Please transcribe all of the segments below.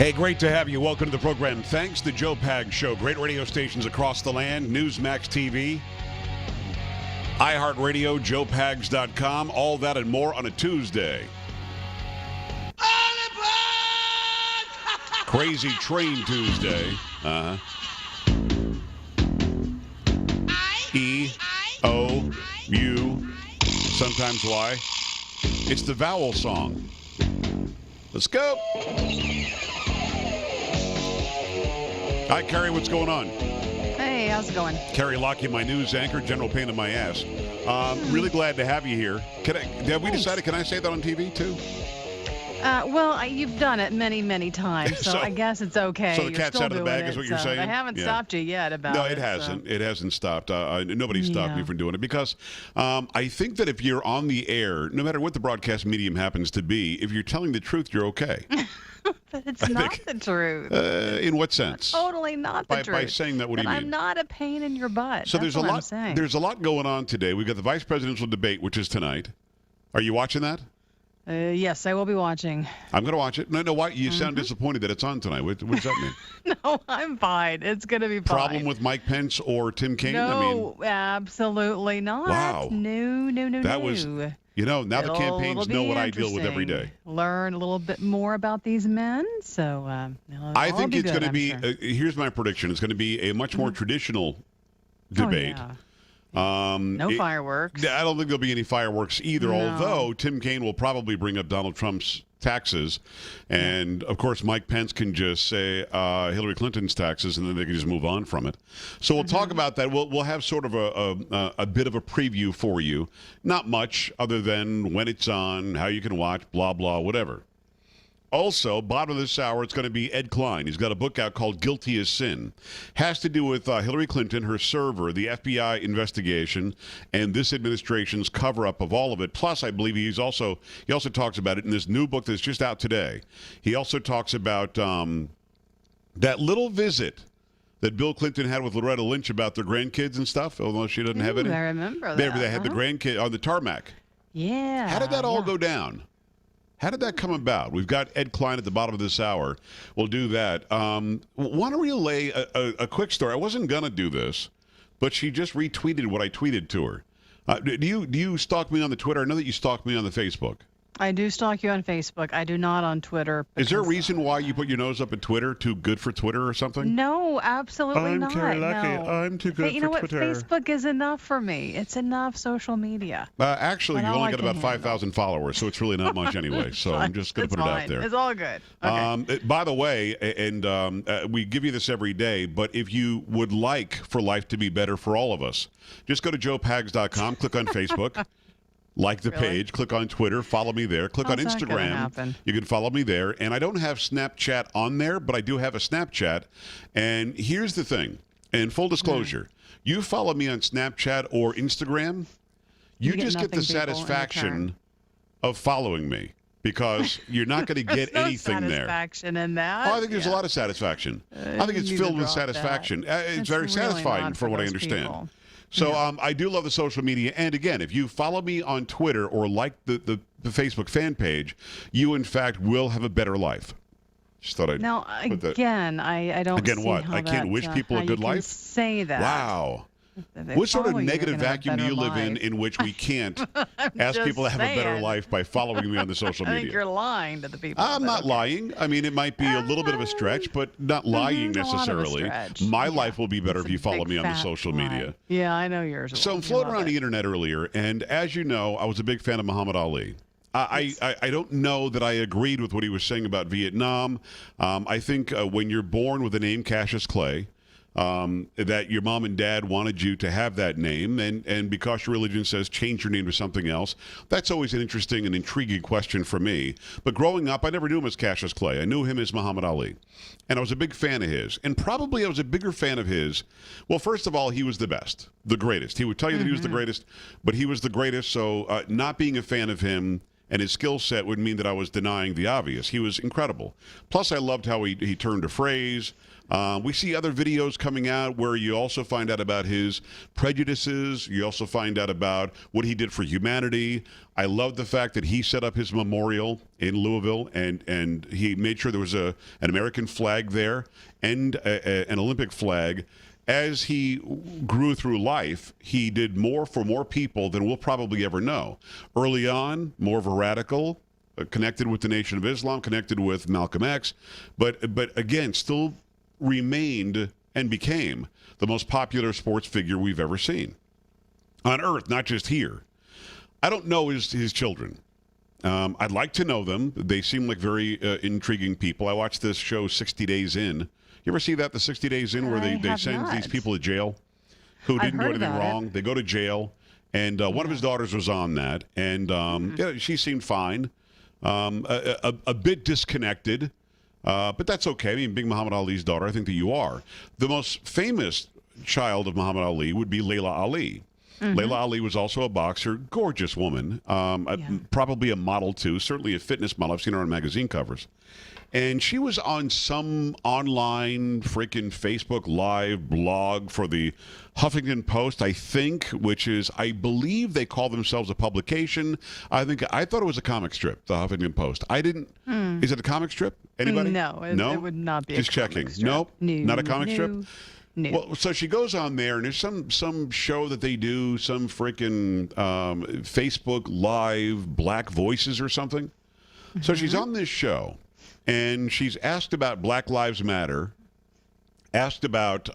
Hey, great to have you. Welcome to the program. Thanks to Joe Pags Show. Great radio stations across the land. Newsmax TV, iHeartRadio, joepags.com. All that and more on a Tuesday. Crazy Train Tuesday. E-O-U, sometimes Y. It's the vowel song. Let's go. Hi, Carrie. What's going on? Hey, how's it going? Carrie Lockheed, my news anchor, general pain in my ass. Really glad to have you here. Have we decided, can I say that on TV, too? Well, you've done it many, many times, so I guess it's okay. So the cat's out of the bag is what you're saying? I haven't stopped you yet about it. No, it hasn't. So. It hasn't stopped. Nobody stopped me from doing it because I think that if you're on the air, no matter what the broadcast medium happens to be, if you're telling the truth, you're okay. But it's not the truth. In what sense? Totally not the truth. By saying that, what do you mean? I'm not a pain in your butt. So That's what I'm saying. There's a lot going on today. We've got the vice presidential debate, which is tonight. Are you watching that? Yes, I will be watching. I'm going to watch it. No, why? You sound disappointed that it's on tonight. What does that mean? No, I'm fine. It's going to be fine. Problem with Mike Pence or Tim Kaine? No, absolutely not. Wow. No. That was, now the campaigns know what I deal with every day. Learn a little bit more about these men. So I think it's going to be, here's my prediction. It's going to be a much more traditional debate. Oh, yeah. No fireworks. I don't think there'll be any fireworks either, although Tim Kaine will probably bring up Donald Trump's taxes. And, of course, Mike Pence can just say Hillary Clinton's taxes, and then they can just move on from it. So we'll talk about that. We'll have sort of a bit of a preview for you. Not much other than when it's on, how you can watch, blah, blah, whatever. Also, bottom of this hour, it's going to be Ed Klein. He's got a book out called Guilty as Sin. Has to do with Hillary Clinton, her server, the FBI investigation, and this administration's cover-up of all of it. Plus, I believe he also talks about it in this new book that's just out today. He also talks about that little visit that Bill Clinton had with Loretta Lynch about their grandkids and stuff, although she doesn't have any. I remember that. They had the grandkid on the tarmac. Yeah. How did that all go down? How did that come about? We've got Ed Klein at the bottom of this hour. We'll do that. Want to relay a quick story. I wasn't going to do this, but she just retweeted what I tweeted to her. Do you stalk me on the Twitter? I know that you stalk me on the Facebook. I do stalk you on Facebook. I do not on Twitter. Is there a reason why you put your nose up at Twitter? Too good for Twitter or something? No, absolutely not. I'm Terry Lucky. No. I'm too good for Twitter. You know what? Facebook is enough for me. It's enough social media. Actually, you only got about 5,000 followers, so it's really not much anyway. So I'm just going to put it out there. It's all good. Okay. By the way, and we give you this every day, but if you would like for life to be better for all of us, just go to joepags.com, click on Facebook. Like the page, click on Twitter, follow me there. Click on Instagram. You can follow me there. And I don't have Snapchat on there, but I do have a Snapchat. And here's the thing. And full disclosure, you follow me on Snapchat or Instagram, you just get the satisfaction of following me. Because you're not going to get anything there. Satisfaction in that. Oh, I think there's a lot of satisfaction. I think it's filled with satisfaction. It's very satisfying from what I understand. People. So I do love the social media. And again, if you follow me on Twitter or like the Facebook fan page, you, in fact, will have a better life. Just thought I'd now, again, I don't Again, see what? how I can't wish people a good life? Say that. Wow. What sort of negative vacuum do you live in which we can't ask people to have a better life by following me on the social media? I think you're lying to the people. I'm not lying. I mean, it might be a little bit of a stretch, but not lying necessarily. My life will be better if you follow me on the social media. Yeah, I know yours. So I'm floating around the internet earlier, and as you know, I was a big fan of Muhammad Ali. I don't know that I agreed with what he was saying about Vietnam. I think when you're born with the name Cassius Clay, that your mom and dad wanted you to have that name, and because your religion says change your name to something else, that's always an interesting and intriguing question for me. But growing up, I never knew him as Cassius Clay. I knew him as Muhammad Ali, and I was a big fan of his. And probably I was a bigger fan of his. Well, first of all, he was the best, the greatest. He would tell you that he was the greatest, but he was the greatest, so not being a fan of him and his skill set would mean that I was denying the obvious. He was incredible. Plus, I loved how he turned a phrase. We see other videos coming out where you also find out about his prejudices. You also find out about what he did for humanity. I love the fact that he set up his memorial in Louisville, and he made sure there was an American flag there and an Olympic flag. As he grew through life, he did more for more people than we'll probably ever know. Early on, more of a radical, connected with the Nation of Islam, connected with Malcolm X, but again, still remained and became the most popular sports figure we've ever seen on Earth, not just here. I don't know his children. I'd like to know them. They seem like very intriguing people. I watched this show 60 Days In. You ever see that, the 60 Days In, where they send these people to jail who didn't do anything wrong? They go to jail, and one of his daughters was on that, and yeah, she seemed fine, a bit disconnected, but that's okay. I mean, being Muhammad Ali's daughter, I think that you are. The most famous child of Muhammad Ali would be Layla Ali. Layla Ali was also a boxer, gorgeous woman, probably a model too, certainly a fitness model. I've seen her on magazine covers. And she was on some online freaking Facebook Live blog for the Huffington Post, I think, which is, I believe they call themselves a publication. I thought it was a comic strip, the Huffington Post. I didn't. Is it a comic strip? Anybody? No, it would not be. Just a comic checking. Strip. Nope. No, not a comic strip. No. Well, so she goes on there, and there's some show that they do, some freaking Facebook Live Black Voices or something. So she's on this show. And she's asked about Black Lives Matter, asked about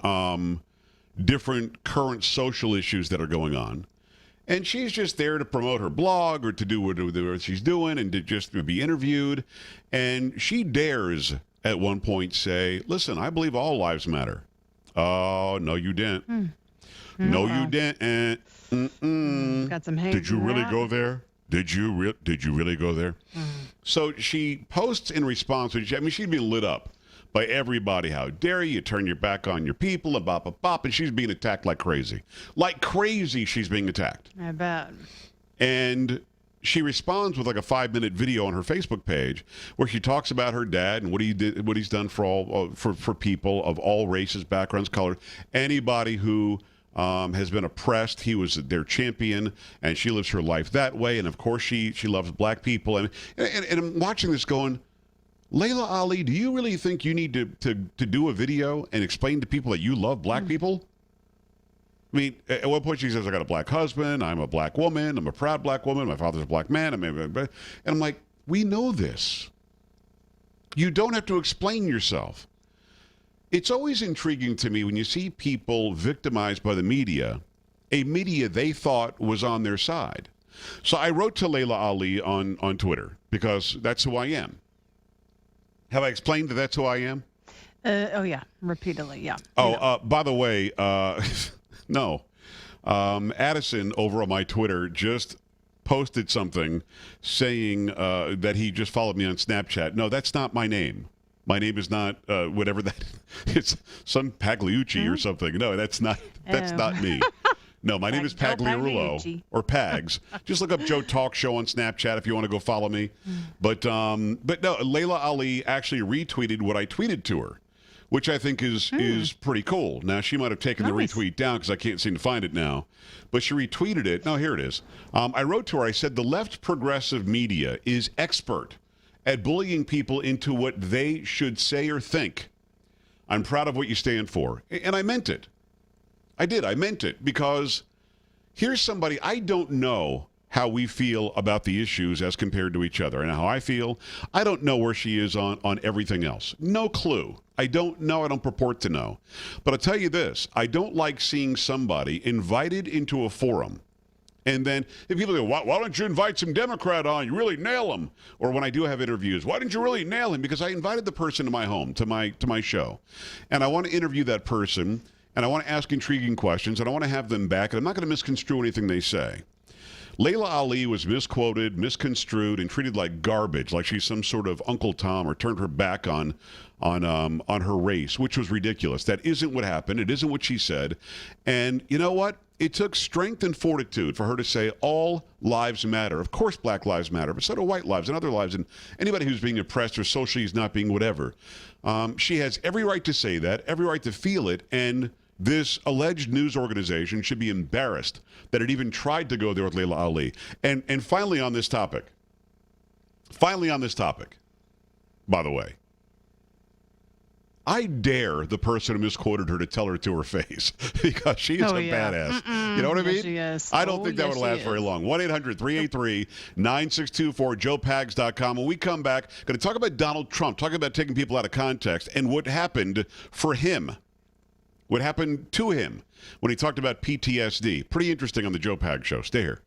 different current social issues that are going on. And she's just there to promote her blog or to do what she's doing and to just be interviewed. And she dares at one point say, listen, I believe all lives matter. Oh, no, you didn't. No, you didn't. Got some hate. Did you really go there? Did you really go there? So she posts in response, I mean, she'd been lit up by everybody. How dare you turn your back on your people and bop, bop, bop. And she's being attacked like crazy. Like crazy, she's being attacked. I bet. And she responds with like a 5-minute video on her Facebook page where she talks about her dad and what he did, what he's done for all for people of all races, backgrounds, colors, anybody who has been oppressed. He was their champion, and she lives her life that way. And of course, she loves black people. And I'm watching this going, Layla Ali, do you really think you need to do a video and explain to people that you love black people? I mean, at one point she says, I got a black husband, I'm a black woman, I'm a proud black woman, my father's a black man. And I'm like, we know this. You don't have to explain yourself. It's always intriguing to me when you see people victimized by the media, a media they thought was on their side. So I wrote to Layla Ali on Twitter because that's who I am. Have I explained that that's who I am? Oh, yeah. Repeatedly, yeah. Oh, by the way, no. Addison over on my Twitter just posted something saying that he just followed me on Snapchat. No, that's not my name. My name is not whatever that. It's some Pagliucci or something. No, that's not me. No, my name is Pagliarulo or Pags. Just look up Joe Talk Show on Snapchat if you want to go follow me. But no, Layla Ali actually retweeted what I tweeted to her, which I think is pretty cool. Now, she might have taken the retweet down because I can't seem to find it now. But she retweeted it. No, here it is. I wrote to her, I said, the left progressive media is expert at bullying people into what they should say or think. I'm proud of what you stand for. And I meant it. I did. I meant it because here's somebody, I don't know how we feel about the issues as compared to each other and how I feel. I don't know where she is on everything else. No clue. I don't know. I don't purport to know. But I'll tell you this. I don't like seeing somebody invited into a forum and then if people go, why don't you invite some Democrat on? You really nail him. Or when I do have interviews, why didn't you really nail him? Because I invited the person to my home, to my show. And I want to interview that person, and I want to ask intriguing questions, and I want to have them back, and I'm not going to misconstrue anything they say. Layla Ali was misquoted, misconstrued, and treated like garbage, like she's some sort of Uncle Tom or turned her back on her race, which was ridiculous. That isn't what happened. It isn't what she said. And you know what? it took strength and fortitude for her to say all lives matter. Of course, black lives matter, but so do white lives and other lives, and anybody who's being oppressed or socially is not being whatever. She has every right to say that, every right to feel it, and this alleged news organization should be embarrassed that it even tried to go there with Layla Ali. And finally on this topic, by the way, I dare the person who misquoted her to tell her to her face because she is a badass. You know what I mean? Yes, she is. I don't think that would last very long. 1-800-383-9624, joepags.com. When we come back, going to talk about Donald Trump, talking about taking people out of context and what happened for him, what happened to him when he talked about PTSD. Pretty interesting on the Joe Pags Show. Stay here.